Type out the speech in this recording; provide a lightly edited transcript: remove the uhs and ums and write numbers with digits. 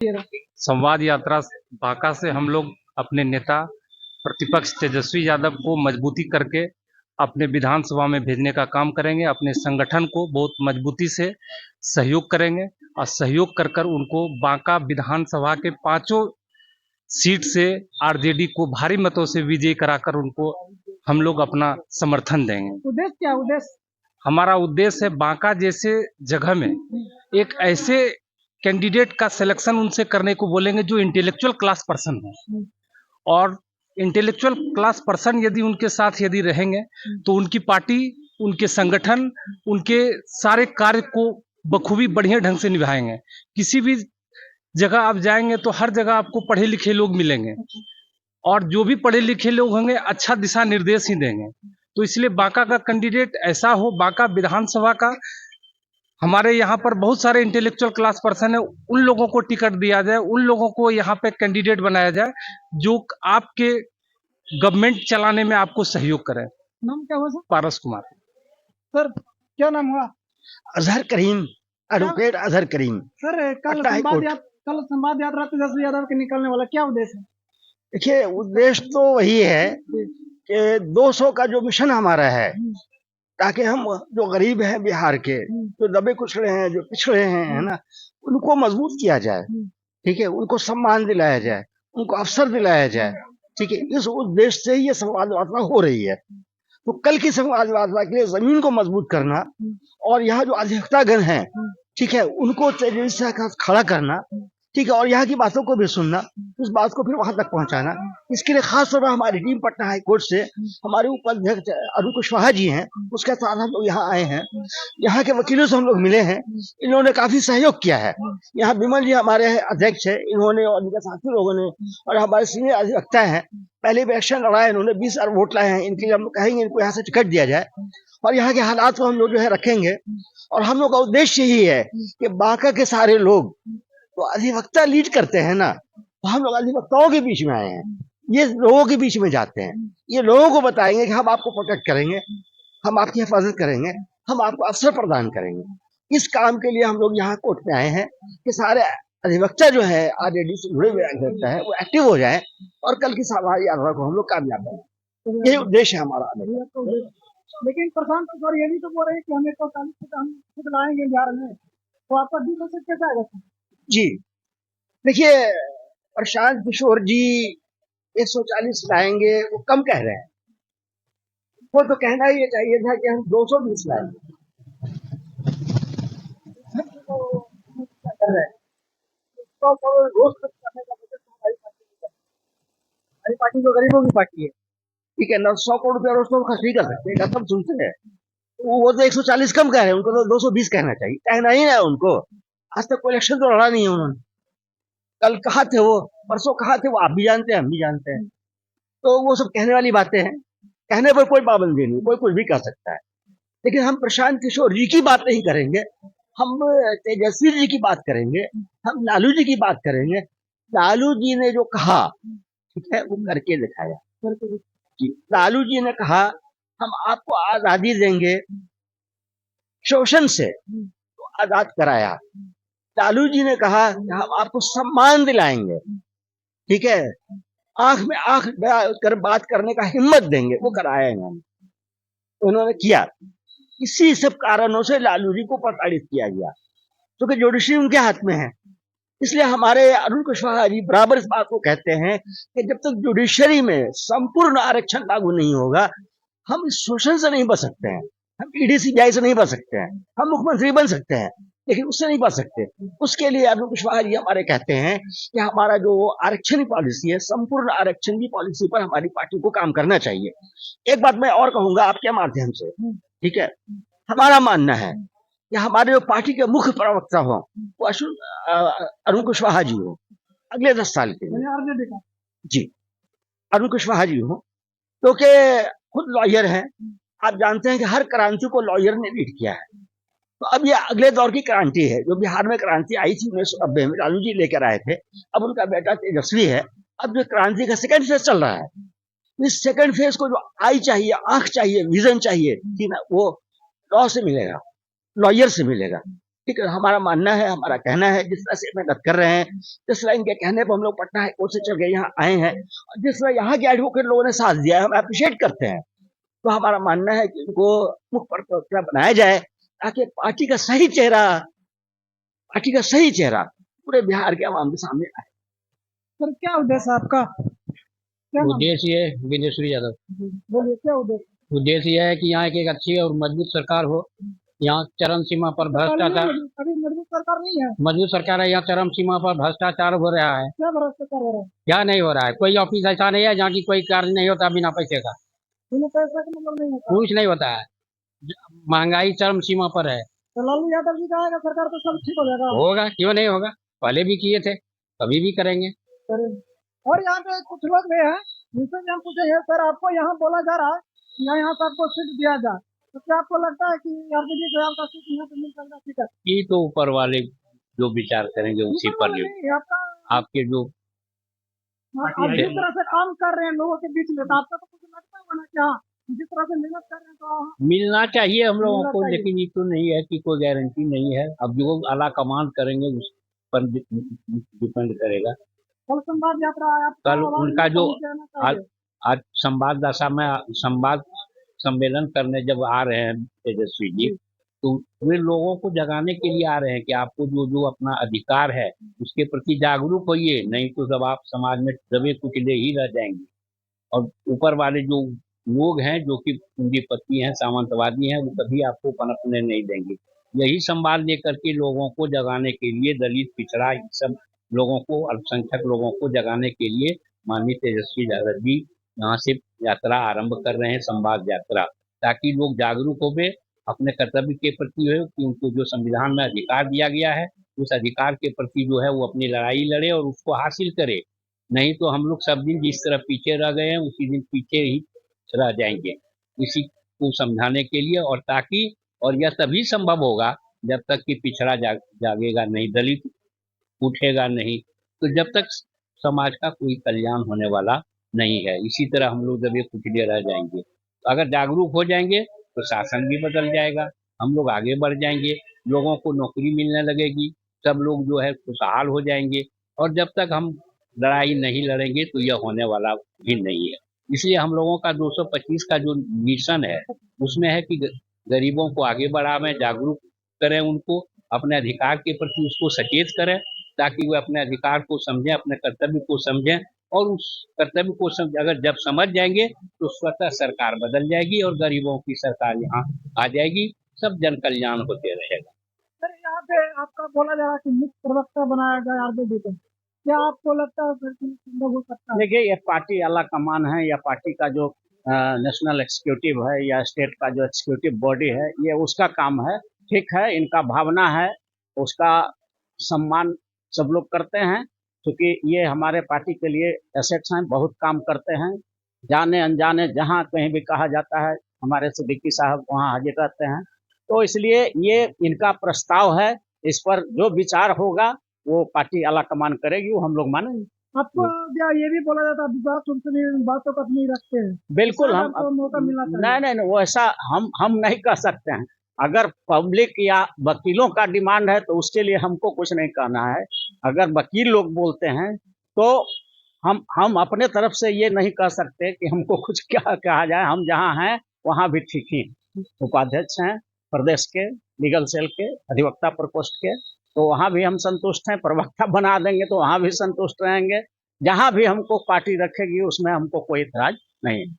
संवाद यात्रा बांका से हम लोग अपने नेता प्रतिपक्ष तेजस्वी यादव को मजबूती करके अपने विधानसभा में भेजने का काम करेंगे। अपने संगठन को बहुत मजबूती से सहयोग करेंगे और सहयोग कर कर उनको बांका विधानसभा के पांचों सीट से आरजेडी को भारी मतों से विजयी कराकर उनको हम लोग अपना समर्थन देंगे। उद्देश्य क्या उद्देश्य? हमारा उद्देश्य है बांका जैसे जगह में एक ऐसे कैंडिडेट का सिलेक्शन उनसे करने को बोलेंगे जो इंटेलेक्चुअल क्लास पर्सन हो, और इंटेलेक्चुअल क्लास पर्सन यदि उनके साथ यदि रहेंगे तो उनकी पार्टी, उनके संगठन, उनके सारे कार्य को बखूबी बढ़िया ढंग से निभाएंगे। किसी भी जगह आप जाएंगे तो हर जगह आपको पढ़े लिखे लोग मिलेंगे, और जो भी पढ़े लिखे लोग होंगे अच्छा दिशा निर्देश ही देंगे। तो इसलिए बांका का कैंडिडेट ऐसा हो, बांका विधानसभा का हमारे यहाँ पर बहुत सारे इंटेलेक्चुअल क्लास पर्सन है, उन लोगों को टिकट दिया जाए, उन लोगों को यहाँ पे कैंडिडेट बनाया जाए जो आपके गवर्नमेंट चलाने में आपको सहयोग करें। नाम क्या हुआ सर? पारस कुमार। सर क्या नाम हुआ? अजहर करीम, एडवोकेट अजहर करीम। सर कल संवाद यात्रा तेजस्वी यादव के निकलने वाला, क्या उद्देश्य है? देखिए, उद्देश्य तो वही है कि 200 का जो मिशन हमारा है, ताकि हम जो गरीब हैं बिहार के, जो दबे कुचले हैं, जो पिछड़े हैं, है ना, उनको मजबूत किया जाए। ठीक है, उनको सम्मान दिलाया जाए, उनको अवसर दिलाया जाए। ठीक है, इस उद्देश्य से ही ये संवाद यात्रा हो रही है। तो कल की संवाद यात्रा के लिए जमीन को मजबूत करना और यहाँ जो अधिवक्तागण हैं, ठीक है, उनको तेजी से खड़ा करना, ठीक है, और यहाँ की बातों को भी सुनना, उस बात को फिर वहां तक पहुंचाना। इसके लिए खास तौर पर हमारी टीम पटना हाई कोर्ट से हमारे उपाध्यक्ष अरुण कुशवाहा जी हैं, उसके साथ हम लोग यहाँ आए हैं। यहाँ के वकीलों से हम लोग मिले हैं, इन्होंने काफी सहयोग किया है। यहाँ विमल जी हमारे अध्यक्ष है, इन्होंने और इनके साथी लोगों ने, और हमारे सीनियर अधिवक्ता है, पहले भी इलेक्शन लड़ा है इन्होंने, 20 वोट लाए हैं। इनके लिए हम लोग कहेंगे इनको यहाँ से टिकट दिया जाए, और यहाँ के हालात को हम लोग जो है रखेंगे। और हम लोग का उद्देश्य यही है कि बांका के सारे लोग तो अधिवक्ता लीड करते हैं ना, तो हम लोग अधिवक्ताओं के बीच में आए हैं, ये लोगों के बीच में जाते हैं, ये लोगों को बताएंगे कि हम आपको प्रोटेक्ट करेंगे, हम आपकी हिफाजत करेंगे, हम आपको अवसर प्रदान करेंगे। इस काम के लिए हम लोग यहाँ कोर्ट में आए हैं कि सारे अधिवक्ता जो है आरजेडी से जुड़े हुए अधिवक्ता है वो एक्टिव हो जाए और कल की संवाद यात्रा को हम लोग कामयाब करें। यही उद्देश्य है हमारा। लेकिन प्रशांत किशोर ये भी तो बोल रहे हैं कि हमें 140 सीट हम खुद लाएंगे बिहार में, तो आपका 20% कैसा आएगा? जी देखिए, प्रशांत किशोर जी 140 लाएंगे वो कम कह रहे हैं, वो तो कहना ही चाहिए था कि हम 220 लाएंगे। हमारी पार्टी तो गरीबों की पार्टी है। ठीक है ना, 100 करोड़ रुपया रोज तो खर्च नहीं कर सकते, सब सुनते हैं। वो तो 140 कम कह रहे हैं, उनको तो 220 कहना चाहिए, कहना ही ना उनको। आज तक कोई इलेक्शन तो लड़ा नहीं है उन्होंने। कल कहा थे वो, परसों कहा थे वो, आप भी जानते हैं, हम भी जानते हैं। तो वो सब कहने वाली बातें हैं, कहने पर कोई पाबंदी नहीं, कोई कुछ भी कह सकता है। लेकिन हम प्रशांत किशोर जी की बात नहीं करेंगे, हम तेजस्वी जी की बात करेंगे, हम लालू जी की बात करेंगे। लालू जी ने जो कहा, ठीक है, वो करके दिखाया। लालू जी ने कहा हम आपको आजादी देंगे, शोषण से तो आजाद कराया। लालू जी ने कहा हम आपको सम्मान दिलाएंगे, ठीक है, आंख में आंख कर बात करने का हिम्मत देंगे, वो कराया इन्होंने, उन्होंने किया। इसी सब कारणों से लालू जी को प्रताड़ित किया गया, क्योंकि जुडिशरी उनके हाथ में है। इसलिए हमारे अरुण कुशवाहा जी बराबर इस बात को कहते हैं कि जब तक जुडिशरी में संपूर्ण आरक्षण लागू नहीं होगा, हम इस शोषण से नहीं बच सकते हैं। हम ईडी सीबीआई से नहीं बच सकते हैं, हम मुख्यमंत्री बन सकते हैं लेकिन उससे नहीं बच सकते। उसके लिए अरुण कुशवाहा जी हमारे कहते हैं कि हमारा जो आरक्षण पॉलिसी है, संपूर्ण आरक्षण की पॉलिसी पर हमारी पार्टी को काम करना चाहिए। एक बात मैं और कहूंगा आपके माध्यम से, ठीक है, हमारा मानना है कि हमारे जो पार्टी के मुख्य प्रवक्ता हो वो अरुण कुशवाहा जी हो, अगले 10 साल के लिए। जी, अरुण कुशवाहा जी हो, क्योंकि खुद लॉयर हैं। आप जानते हैं कि हर क्रांति को लॉयर ने लीड किया है। तो अब ये अगले दौर की क्रांति है, जो बिहार में क्रांति आई थी 1990 में, लालू जी लेकर आए थे। अब उनका बेटा तेजस्वी है। अब जो क्रांति का सेकंड फेज चल रहा है, इस सेकंड फेज को जो आई चाहिए, आंख चाहिए, विजन चाहिए, ठीक ना, वो लॉ से मिलेगा, लॉयर से मिलेगा। ठीक है, हमारा मानना है, हमारा कहना है, जिस तरह से मेहनत कर रहे हैं, जिस तरह इनके कहने पर हम लोग पटना हाई कोर्ट से चल के यहाँ आए हैं, और जिस तरह यहाँ के एडवोकेट लोगों ने साथ दिया है, हम अप्रिशिएट करते हैं। तो हमारा मानना है कि इनको मुख्य प्रवक्ता बनाया जाए, ताकि पार्टी का सही चेहरा पूरे बिहार के आवाम के सामने आए। सर क्या उद्देश्य है आपका? क्या नाम? उद्देश्य ये है विजयश्री यादव। बोलिए क्या उद्देश्य? उद्देश्य यह है कि यहाँ एक अच्छी और मजबूत सरकार हो। यहाँ चरम सीमा पर भ्रष्टाचार, अभी मजबूत सरकार नहीं है। मजबूत सरकार है, यहाँ चरम सीमा पर भ्रष्टाचार हो रहा है। क्या भ्रष्टाचार हो रहा है? क्या नहीं हो रहा है? कोई ऑफिस ऐसा नहीं है जहाँ की कोई कार्य नहीं होता बिना पैसे का, बिना पैसा का मतलब नहीं होता। कुछ नहीं होता है। महंगाई चरम सीमा पर है। तो लालू यादव जी का आएगा सरकार तो सब ठीक हो जाएगा। होगा, क्यों नहीं होगा? पहले भी किए थे, कभी भी करेंगे। और यहाँ पे कुछ लोग भी हैं जिनसे हम पूछेंगे, सर आपको यहाँ बोला जा रहा है कि यहाँ से आपको सीट दिया जाए, तो क्या आपको लगता है कि आरजेडी को आपका सीट यहाँ पे मिल सकता है? ठीक है, ये तो ऊपर वाले जो विचार करेंगे उसी पर आपका आपके जो आप जिस तरह से काम कर रहे हैं लोगों के बीच में, तो आपका तो कुछ लगता होगा ना क्या? जिस तरह से मेहनत कर रहे हैं तो मिलना चाहिए हम लोगों मिलना को, चाहिए। लेकिन ये तो नहीं है कि कोई गारंटी नहीं है। अब जो आला कमांड करेंगे उस पर डिपेंड करेगा। कल संवाद यात्रा कल उनका जो आज आज आज संवाददाता में संवाद सम्मेलन करने जब आ रहे हैं तेजस्वी जी, तो वे लोगों को जगाने के लिए आ रहे हैं कि आपको जो जो अपना अधिकार है उसके प्रति जागरूक होइए, नहीं तो सब आप समाज में दबे कुचले ही रह जाएंगे। और ऊपर वाले जो लोग हैं जो कि पूंजीपति हैं, सामंतवादी हैं, वो कभी आपको पनपने नहीं देंगे। यही संवाद लेकर के लोगों को जगाने के लिए, दलित पिछड़ा सब लोगों को, अल्पसंख्यक लोगों को जगाने के लिए माननीय तेजस्वी यादव जी यहाँ से यात्रा आरंभ कर रहे हैं, संवाद यात्रा, ताकि लोग जागरूक हो गए अपने कर्तव्य के प्रति हो कि उनको जो संविधान में अधिकार दिया गया है उस अधिकार के प्रति जो है वो अपनी लड़ाई लड़े और उसको हासिल करे। नहीं तो हम लोग सब दिन जिस तरह पीछे रह गए हैं उसी दिन पीछे ही रह जाएंगे। इसी को समझाने के लिए, और ताकि, और यह तभी संभव होगा जब तक कि पिछड़ा जागेगा नहीं, दलित उठेगा नहीं, तो जब तक समाज का कोई कल्याण होने वाला नहीं है। इसी तरह हम लोग दबे कुचले रह जाएंगे। तो अगर जागरूक हो जाएंगे तो शासन भी बदल जाएगा, हम लोग आगे बढ़ जाएंगे, लोगों को नौकरी मिलने लगेगी, सब लोग जो है खुशहाल हो जाएंगे। और जब तक हम लड़ाई नहीं लड़ेंगे तो यह होने वाला भी नहीं है। इसलिए हम लोगों का 225 का जो मिशन है उसमें है कि गरीबों को आगे बढ़ावें, जागरूक करें, उनको अपने अधिकार के प्रति उसको सचेत करें, ताकि वे अपने अधिकार को समझें, अपने कर्तव्य को समझें, और उस कर्तव्य को अगर जब समझ जाएंगे तो स्वतः सरकार बदल जाएगी और गरीबों की सरकार यहाँ आ जाएगी, सब जन कल्याण होते रहेगा। सर यहाँ पे आपका बोला जा रहा है कि मुख्य प्रवक्ता बनाया गया आरजेडी को, क्या आपको लगता है सर कि संभव हो सकता है? देखिए, ये पार्टी आला कमान है या पार्टी का जो नेशनल एग्जीक्यूटिव है या स्टेट का जो एग्जीक्यूटिव बॉडी है, ये उसका काम है। ठीक है, इनका भावना है, उसका सम्मान सब लोग करते हैं, क्योंकि ये हमारे पार्टी के लिए एसेट्स हैं, बहुत काम करते हैं। जाने अनजाने जहाँ कहीं भी कहा जाता है हमारे सिद्दीकी साहब वहाँ हाजिर रहते हैं। तो इसलिए ये इनका प्रस्ताव है, इस पर जो विचार होगा वो पार्टी आला कमान करेगी, वो हम लोग मानेंगे। आपको क्या ये भी बोला जाता है विकास संसदीय बातों का नहीं रखते हैं? बिल्कुल, हम आपको मौका मिलना चाहिए। नहीं, वो ऐसा हम नहीं कह सकते हैं। अगर पब्लिक या वकीलों का डिमांड है तो उसके लिए हमको कुछ नहीं कहना है। अगर वकील लोग बोलते हैं तो हम अपने तरफ से ये नहीं कह सकते कि हमको कुछ क्या कहा जाए। हम जहाँ हैं वहाँ भी ठीक ही उपाध्यक्ष हैं प्रदेश के, लीगल सेल के, अधिवक्ता प्रकोष्ठ के, तो वहाँ भी हम संतुष्ट हैं। प्रवक्ता बना देंगे तो वहाँ भी संतुष्ट रहेंगे। जहाँ भी हमको पार्टी रखेगी उसमें हमको कोई इतराज नहीं है।